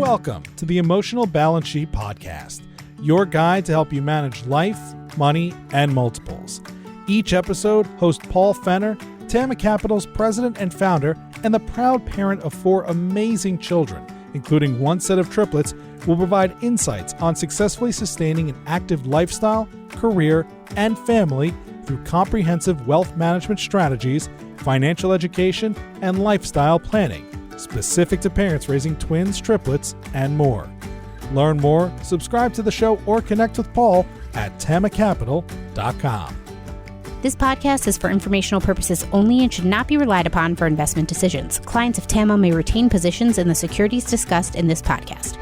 Welcome to the Emotional Balance Sheet Podcast, your guide to help you manage life, money, and multiples. Each episode, host Paul Fenner, TAMMA Capital's president and founder, and the proud parent of 4 amazing children, including 1 set of triplets, will provide insights on successfully sustaining an active lifestyle, career, and family through comprehensive wealth management strategies, financial education, and lifestyle planning, specific to parents raising twins, triplets, and more. Learn more, subscribe to the show, or connect with Paul at TAMMACapital.com. This podcast is for informational purposes only and should not be relied upon for investment decisions. Clients of TAMMA may retain positions in the securities discussed in this podcast.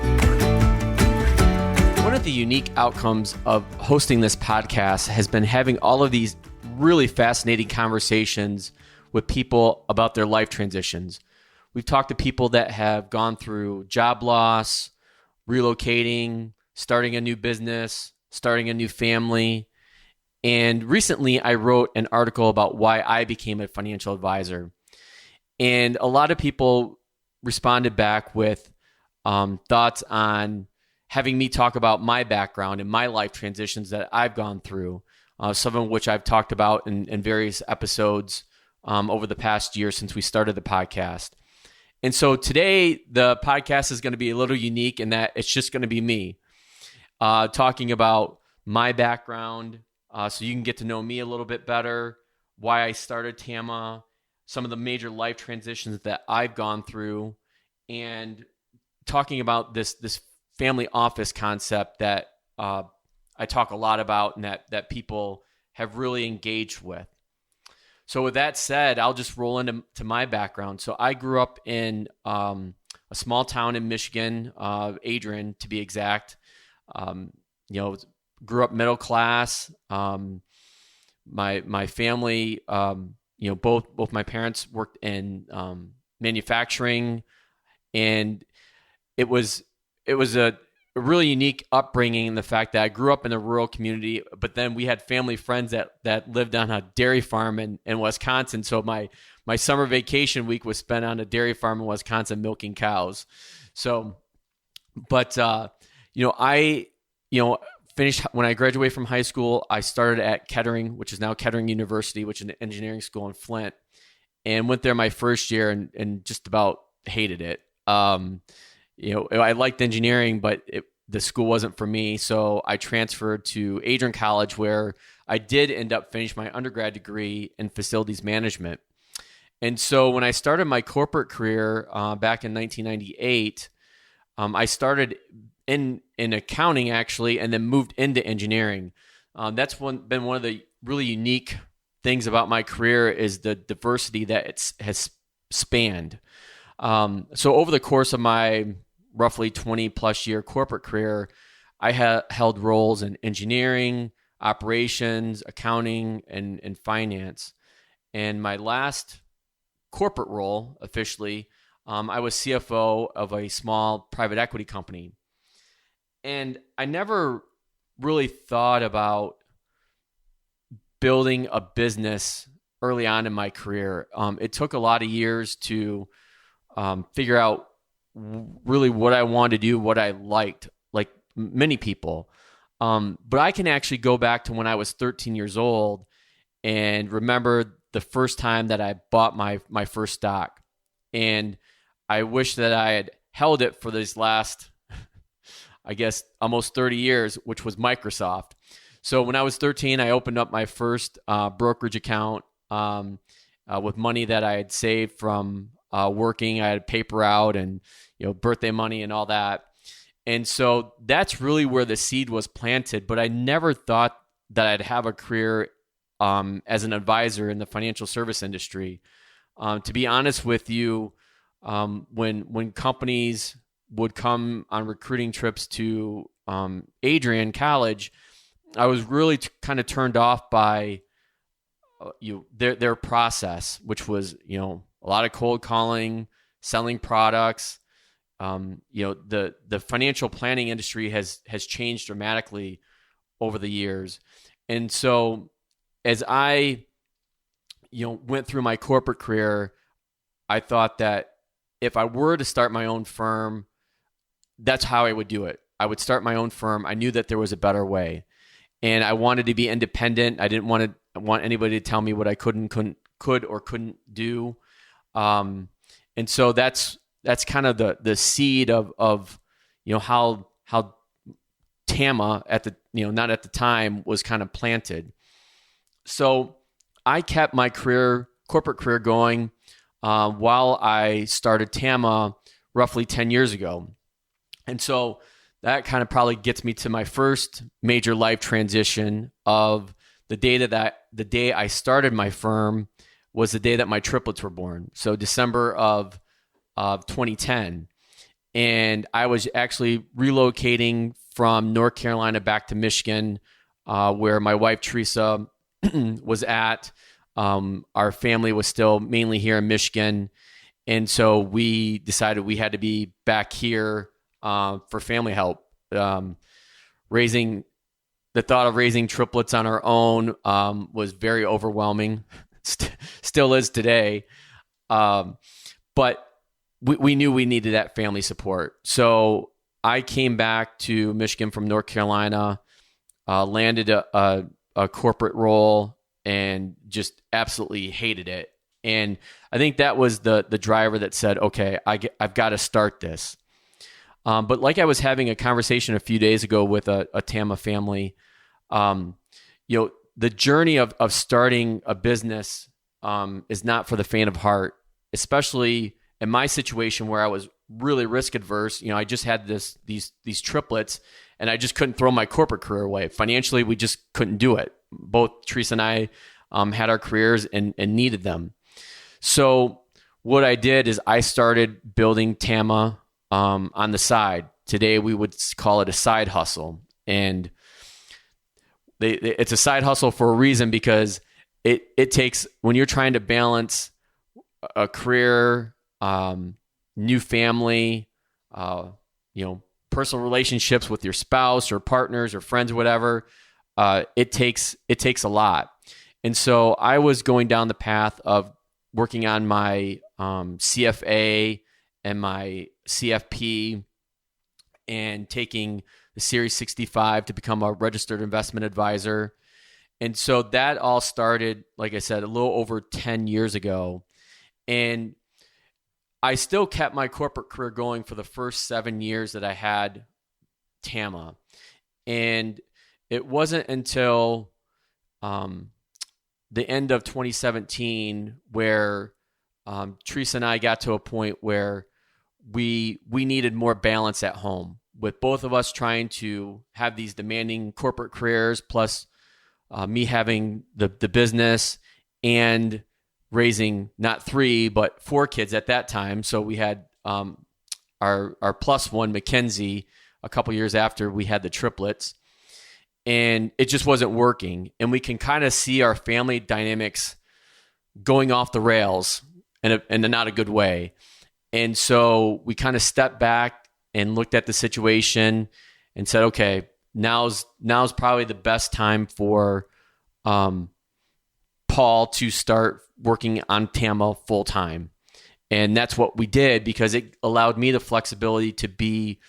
One of the unique outcomes of hosting this podcast has been having all of these really fascinating conversations with people about their life transitions. We've talked to people that have gone through job loss, relocating, starting a new business, starting a new family. And recently I wrote an article about why I became a financial advisor. And a lot of people responded back with thoughts on having me talk about my background and my life transitions that I've gone through, some of which I've talked about in various episodes over the past year since we started the podcast. And so today the podcast is going to be a little unique in that it's just going to be me talking about my background, so you can get to know me a little bit better, why I started TAMMA, some of the major life transitions that I've gone through, and talking about this family office concept that I talk a lot about and that people have really engaged with. So with that said, I'll just roll into my background. So I grew up in a small town in Michigan, Adrian to be exact. Grew up middle class. My family, both my parents worked in manufacturing, and it was a really unique upbringing in the fact that I grew up in a rural community, but then we had family friends that lived on a dairy farm in Wisconsin. So my summer vacation week was spent on a dairy farm in Wisconsin milking cows. So, but I finished when I graduated from high school. I started at Kettering, which is now Kettering University, which is an engineering school in Flint, and went there my first year and just about hated it. I liked engineering, but the school wasn't for me. So I transferred to Adrian College, where I did end up finishing my undergrad degree in facilities management. And so when I started my corporate career back in 1998, I started in accounting actually, and then moved into engineering. That's been one of the really unique things about my career is the diversity that it has spanned. So over the course of my roughly 20 plus year corporate career, I held roles in engineering, operations, accounting, and finance. And my last corporate role officially, I was CFO of a small private equity company. And I never really thought about building a business early on in my career. It took a lot of years to figure out really what I wanted to do, what I liked, like many people. But I can actually go back to when I was 13 years old and remember the first time that I bought my first stock. And I wish that I had held it for these last, I guess, almost 30 years, which was Microsoft. So when I was 13, I opened up my first brokerage account with money that I had saved from working. I had paper out and birthday money and all that. And so that's really where the seed was planted. But I never thought that I'd have a career as an advisor in the financial service industry. To be honest with you, when companies would come on recruiting trips to Adrian College, I was really kind of turned off by their process, which was a lot of cold calling, selling products. The financial planning industry has changed dramatically over the years, and so as I went through my corporate career, I thought that if I were to start my own firm, that's how I would do it. I would start my own firm. I knew that there was a better way, and I wanted to be independent. I didn't want anybody to tell me what I could or couldn't do. And so that's kind of the seed of how TAMMA at the not at the time was kind of planted. So I kept my corporate career going while I started TAMMA roughly 10 years ago. And so that kind of probably gets me to my first major life transition of the day I started my firm was the day that my triplets were born. So December of 2010. And I was actually relocating from North Carolina back to Michigan, where my wife, Teresa, was at. Our family was still mainly here in Michigan. And so we decided we had to be back here for family help. The thought of raising triplets on our own was very overwhelming. Still is today. But we knew we needed that family support. So I came back to Michigan from North Carolina, landed a corporate role, and just absolutely hated it. And I think that was the driver that said, okay, I've got to start this. But like I was having a conversation a few days ago with a TAMMA family, the journey of starting a business is not for the faint of heart, especially in my situation where I was really risk adverse. I just had these triplets, and I just couldn't throw my corporate career away. Financially, we just couldn't do it. Both Teresa and I had our careers and needed them. So what I did is I started building TAMMA on the side. Today we would call it a side hustle, and it's a side hustle for a reason, because it takes, when you're trying to balance a career, new family, personal relationships with your spouse or partners or friends or whatever, it takes a lot. And so I was going down the path of working on my CFA and my CFP, and taking the Series 65 to become a registered investment advisor. And so that all started, like I said, a little over 10 years ago. And I still kept my corporate career going for the first 7 years that I had TAMMA. And it wasn't until the end of 2017 where Teresa and I got to a point where we needed more balance at home, with both of us trying to have these demanding corporate careers, plus me having the business and raising not 3 but 4 kids at that time. So we had our plus one, Mackenzie, a couple years after we had the triplets, and it just wasn't working. And we can kind of see our family dynamics going off the rails in a not a good way. And so we kind of stepped back and looked at the situation and said, okay, now's probably the best time for Paul to start working on TAMMA full time. And that's what we did, because it allowed me the flexibility to be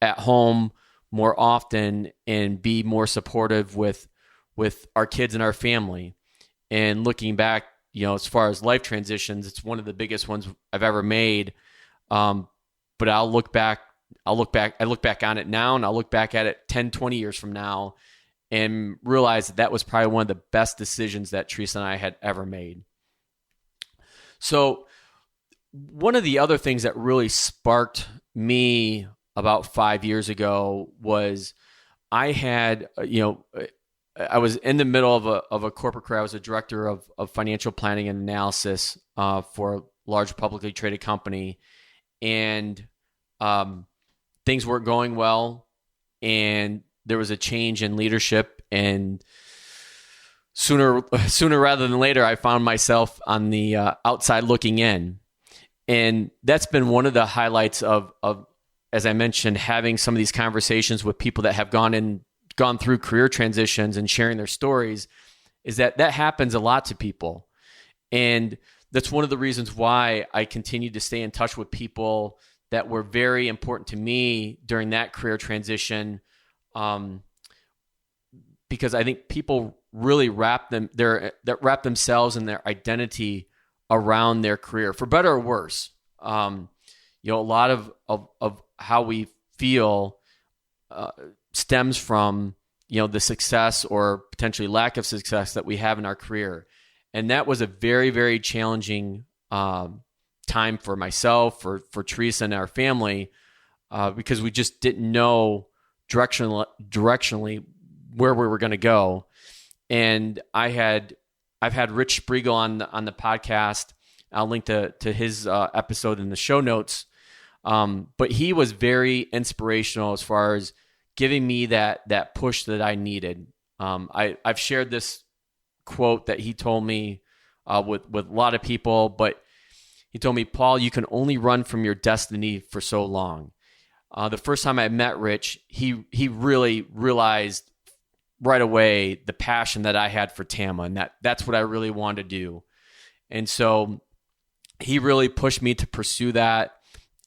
at home more often and be more supportive with our kids and our family. And looking back, as far as life transitions, it's one of the biggest ones I've ever made. But I look back on it now, and I'll look back at it 10, 20 years from now and realize that was probably one of the best decisions that Teresa and I had ever made. So one of the other things that really sparked me about 5 years ago was I had, I was in the middle of a corporate career. I was a director of financial planning and analysis for a large publicly traded company. And things weren't going well, and there was a change in leadership, and sooner rather than later, I found myself on the outside looking in. And that's been one of the highlights of, as I mentioned, having some of these conversations with people that have gone through career transitions and sharing their stories, is that happens a lot to people. And that's one of the reasons why I continue to stay in touch with people that were very important to me during that career transition, because I think people really wrap themselves and their identity around their career, for better or worse. A lot of how we feel stems from the success or potentially lack of success that we have in our career, and that was a very, very challenging time for myself, for Teresa and our family, because we just didn't know directionally where we were going to go. And I've had Rich Spriegel on the podcast. I'll link to his episode in the show notes. But he was very inspirational as far as giving me that push that I needed. I've shared this quote that he told me with a lot of people, but he told me, Paul, you can only run from your destiny for so long. The first time I met Rich, he really realized right away the passion that I had for TAMMA, and that's what I really wanted to do. And so he really pushed me to pursue that,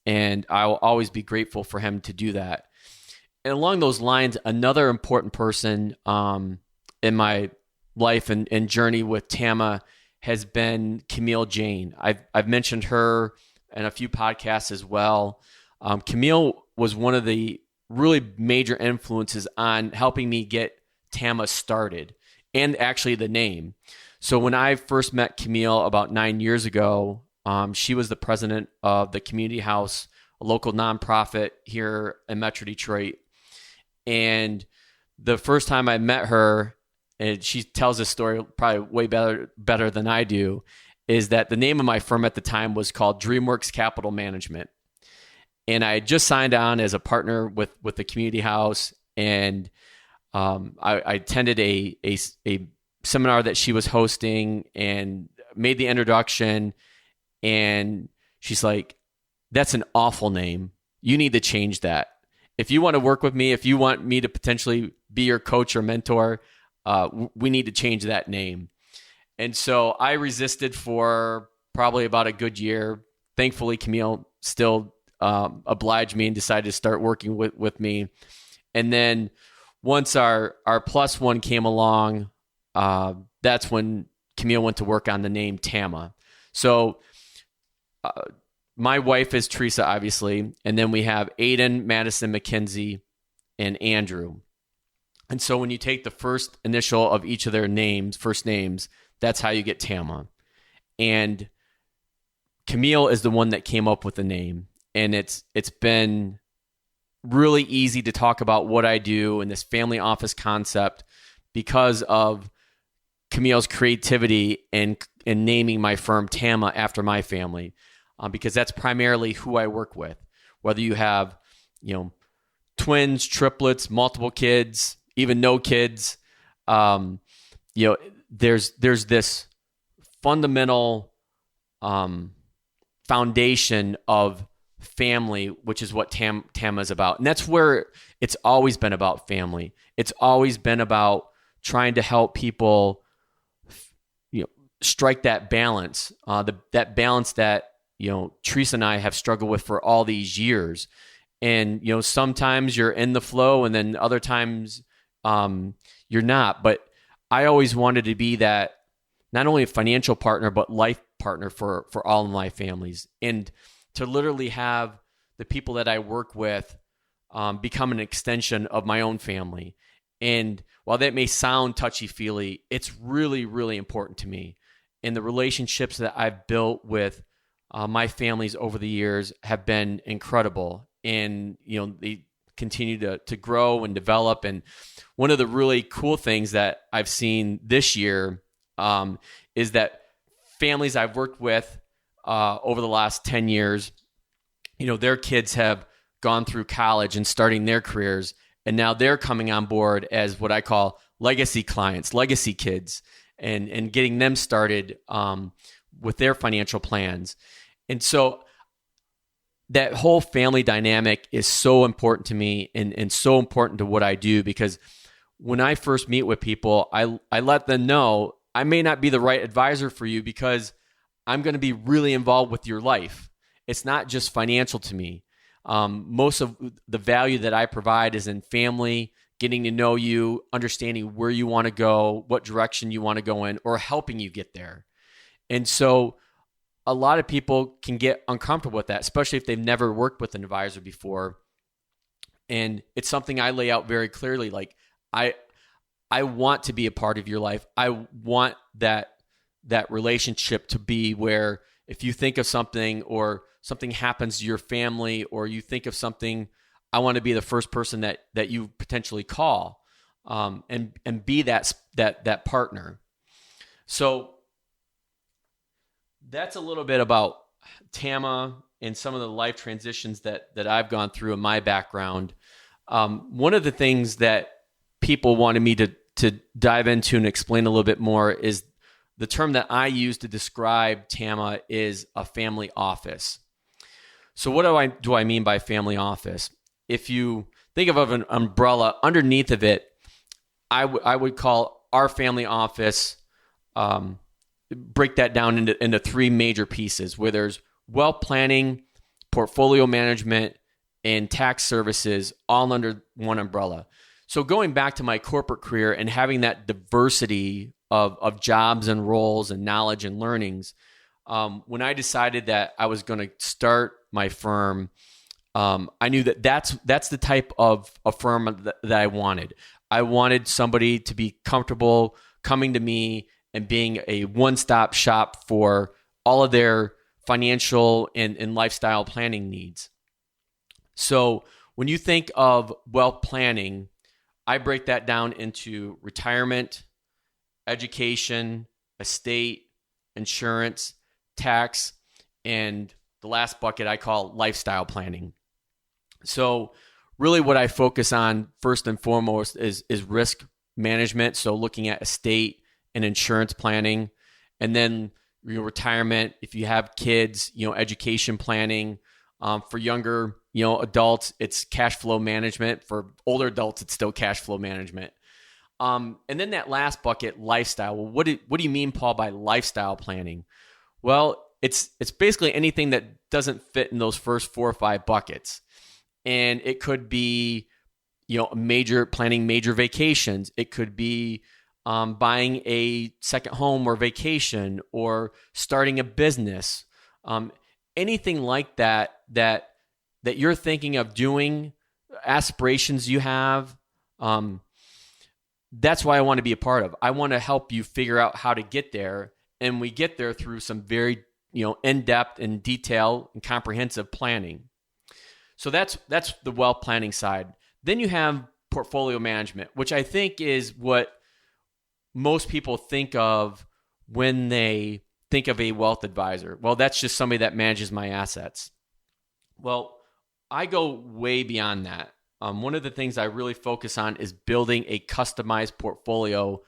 and I will always be grateful for him to do that. And along those lines, another important person in my life and journey with TAMMA has been Camille Jane. I've mentioned her in a few podcasts as well. Camille was one of the really major influences on helping me get TAMMA started, and actually the name. So when I first met Camille about 9 years ago, she was the president of the Community House, a local nonprofit here in Metro Detroit. And the first time I met her, and she tells this story probably way better than I do, is that the name of my firm at the time was called DreamWorks Capital Management. And I had just signed on as a partner with the Community House, and I attended a seminar that she was hosting and made the introduction. And she's like, "That's an awful name. You need to change that. If you want to work with me, if you want me to potentially be your coach or mentor, we need to change that name." And so I resisted for probably about a good year. Thankfully, Camille still obliged me and decided to start working with me. And then once our plus one came along, that's when Camille went to work on the name TAMMA. So my wife is Teresa, obviously, and then we have Aiden, Madison, Mackenzie, and Andrew. And so when you take the first initial of each of their names, first names, that's how you get TAMMA. And Camille is the one that came up with the name. And it's been really easy to talk about what I do in this family office concept because of Camille's creativity in naming my firm TAMMA after my family, because that's primarily who I work with. Whether you have, twins, triplets, multiple kids, even no kids, there's this fundamental foundation of family, which is what TAMMA is about. And that's where it's always been about family. It's always been about trying to help people, strike that balance, that balance that, Teresa and I have struggled with for all these years. And, sometimes you're in the flow and then other times you're not. But I always wanted to be that, not only a financial partner, but life partner for all of my families. And to literally have the people that I work with become an extension of my own family. And while that may sound touchy-feely, it's really, really important to me. And the relationships that I've built with my families over the years have been incredible. And, they continue to grow and develop. And one of the really cool things that I've seen this year is that families I've worked with over the last 10 years, their kids have gone through college and starting their careers, and now they're coming on board as what I call legacy clients, legacy kids, and getting them started with their financial plans. And so that whole family dynamic is so important to me and so important to what I do, because when I first meet with people, I let them know I may not be the right advisor for you because I'm going to be really involved with your life. It's not just financial to me. Most of the value that I provide is in family, getting to know you, understanding where you want to go, what direction you want to go in, or helping you get there. And so a lot of people can get uncomfortable with that, especially if they've never worked with an advisor before. And it's something I lay out very clearly. Like, I want to be a part of your life. I want that relationship to be where if you think of something or something happens to your family or you think of something, I want to be the first person that you potentially call, and be that partner. So that's a little bit about TAMMA and some of the life transitions that I've gone through in my background. One of the things that people wanted me to dive into and explain a little bit more is the term that I use to describe TAMMA is a family office. So what do I mean by family office? If you think of an umbrella, underneath of it, I would call our family office, break that down into three major pieces, where there's wealth planning, portfolio management, and tax services all under one umbrella. So going back to my corporate career and having that diversity of jobs and roles and knowledge and learnings, when I decided that I was going to start my firm, I knew that's the type of a firm that I wanted. I wanted somebody to be comfortable coming to me and being a one-stop shop for all of their financial and lifestyle planning needs. So when you think of wealth planning, I break that down into retirement, education, estate, insurance, tax, and the last bucket I call lifestyle planning. So really what I focus on first and foremost is risk management. So looking at estate and insurance planning, and then retirement, if you have kids, education planning. For younger, adults, it's cash flow management. For older adults, it's still cash flow management. And then that last bucket, lifestyle. Well, what do you mean, Paul, by lifestyle planning? Well, it's basically anything that doesn't fit in those first 4 or 5 buckets. And it could be, planning major vacations. It could be buying a second home or vacation, or starting a business. Anything like that you're thinking of doing, aspirations you have, that's why I want to be a part of. I want to help you figure out how to get there, and we get there through some very in-depth and detailed and comprehensive planning. So that's the wealth planning side. Then you have portfolio management, which I think is what most people think of when they think of a wealth advisor. Well, that's just somebody that manages my assets. Well, I go way beyond that. One of the things I really focus on is building a customized portfolio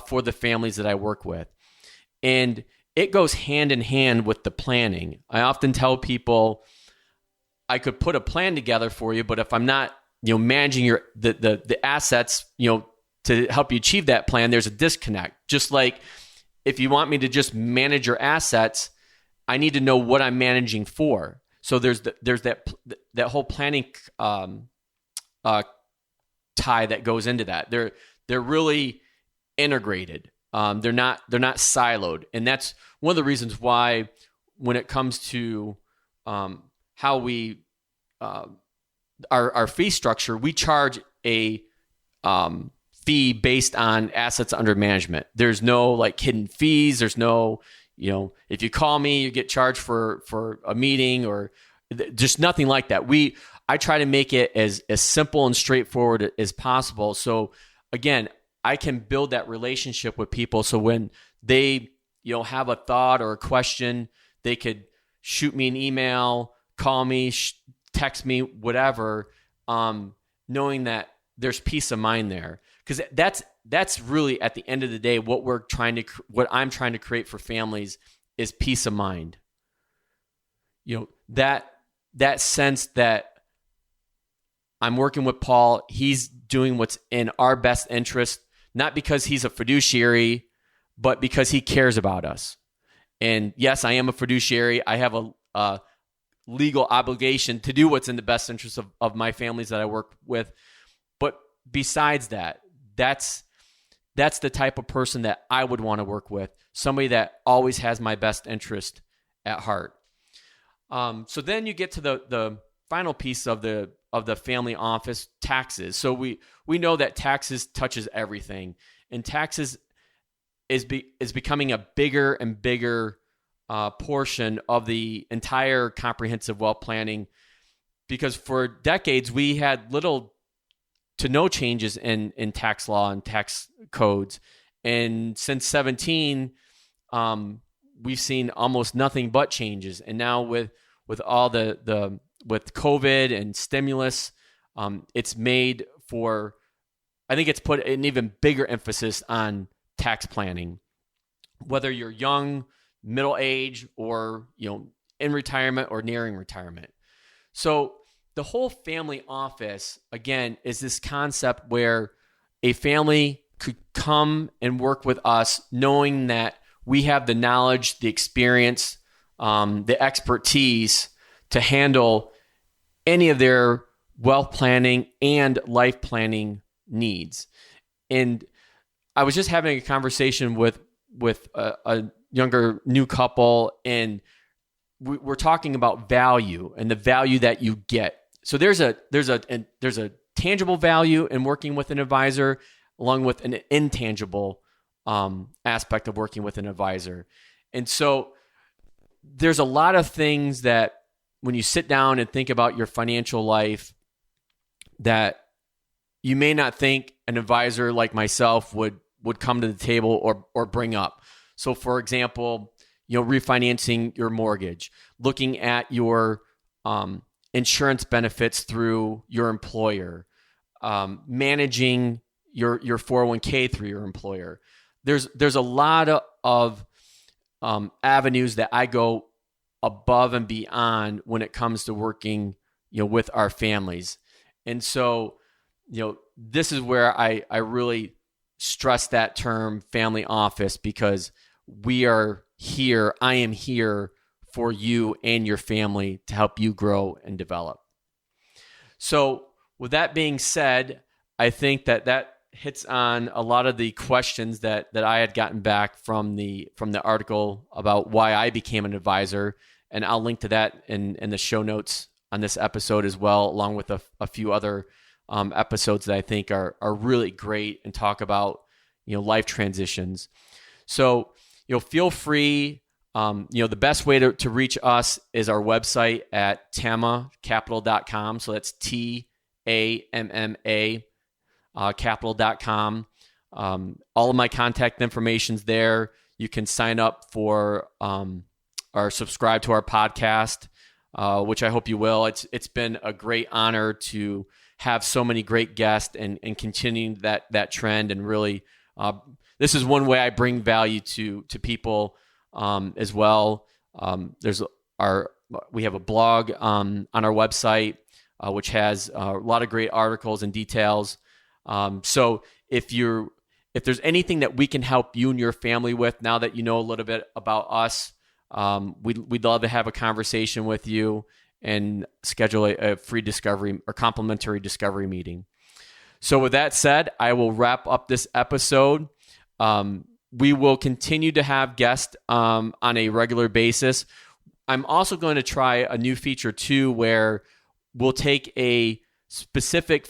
for the families that I work with. And it goes hand in hand with the planning. I often tell people I could put a plan together for you, but if I'm not, managing the assets, to help you achieve that plan, there's a disconnect. Just like if you want me to just manage your assets, I need to know what I'm managing for. So there's that whole planning tie that goes into that. They're really integrated. They're not siloed, and that's one of the reasons why when it comes to how we our fee structure, we charge a fee based on assets under management. There's no hidden fees. There's no, if you call me, you get charged for a meeting, or just nothing like that. I try to make it as simple and straightforward as possible. So again, I can build that relationship with people. So when they, have a thought or a question, they could shoot me an email, call me, text me, whatever, knowing that there's peace of mind there. Because that's really, at the end of the day, what I'm trying to create for families is peace of mind. That sense that I'm working with Paul, he's doing what's in our best interest, not because he's a fiduciary, but because he cares about us. And yes, I am a fiduciary. I have a legal obligation to do what's in the best interest of my families that I work with. But besides that, that's the type of person that I would want to work with, somebody that always has my best interest at heart. So then you get to the final piece of the family office, taxes. So we know that taxes touches everything, and taxes is becoming a bigger and bigger portion of the entire comprehensive wealth planning, because for decades we had little to no changes in tax law and tax codes, and since 2017 we've seen almost nothing but changes. And now with all with COVID and stimulus, it's made for, I think it's put an even bigger emphasis on tax planning, whether you're young, middle age, or in retirement or nearing retirement. So the whole family office, again, is this concept where a family could come and work with us knowing that we have the knowledge, the experience, the expertise to handle any of their wealth planning and life planning needs. And I was just having a conversation with a younger new couple, and we're talking about value and the value that you get. So there's a tangible value in working with an advisor, along with an intangible aspect of working with an advisor. And so there's a lot of things that when you sit down and think about your financial life that you may not think an advisor like myself would come to the table or bring up. So for example, refinancing your mortgage, looking at your insurance benefits through your employer, managing your 401k through your employer. There's a lot of avenues that I go above and beyond when it comes to working, with our families. And so, this is where I really stress that term family office, because we are here. I am here for you and your family to help you grow and develop. So with that being said, I think that hits on a lot of the questions that I had gotten back from the article about why I became an advisor. And I'll link to that in the show notes on this episode as well, along with a few other episodes that I think are really great and talk about, life transitions. So, feel free. The best way to reach us is our website at TAMMAcapital.com. So that's TAMMA capital.com. All of my contact information's there. You can sign up for or subscribe to our podcast, which I hope you will. It's been a great honor to have so many great guests and continuing that trend. And really, this is one way I bring value to people as well. We have a blog on our website, which has a lot of great articles and details. So if there's anything that we can help you and your family with, now that you know a little bit about us, we'd love to have a conversation with you and schedule a free discovery or complimentary discovery meeting. So with that said, I will wrap up this episode. We will continue to have guests on a regular basis. I'm also going to try a new feature too, where we'll take a specific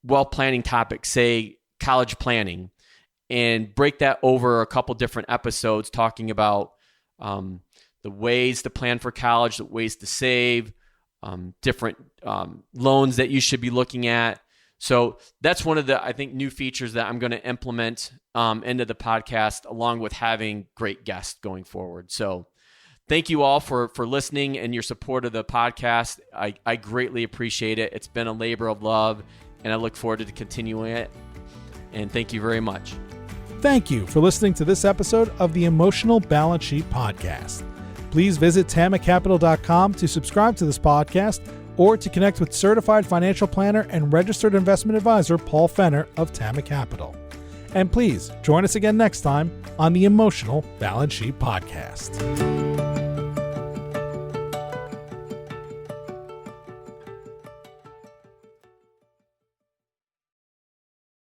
wealth planning topic, say college planning, and break that over a couple different episodes, talking about the ways to plan for college, the ways to save, different loans that you should be looking at. So that's one of the, I think, new features that I'm going to implement into the podcast, along with having great guests going forward. So thank you all for listening and your support of the podcast. I greatly appreciate it. It's been a labor of love, and I look forward to continuing it. And thank you very much. Thank you for listening to this episode of the Emotional Balance Sheet Podcast. Please visit TAMMAcapital.com to subscribe to this podcast, or to connect with certified financial planner and registered investment advisor Paul Fenner of TAMMA Capital. And please join us again next time on the Emotional Balance Sheet Podcast.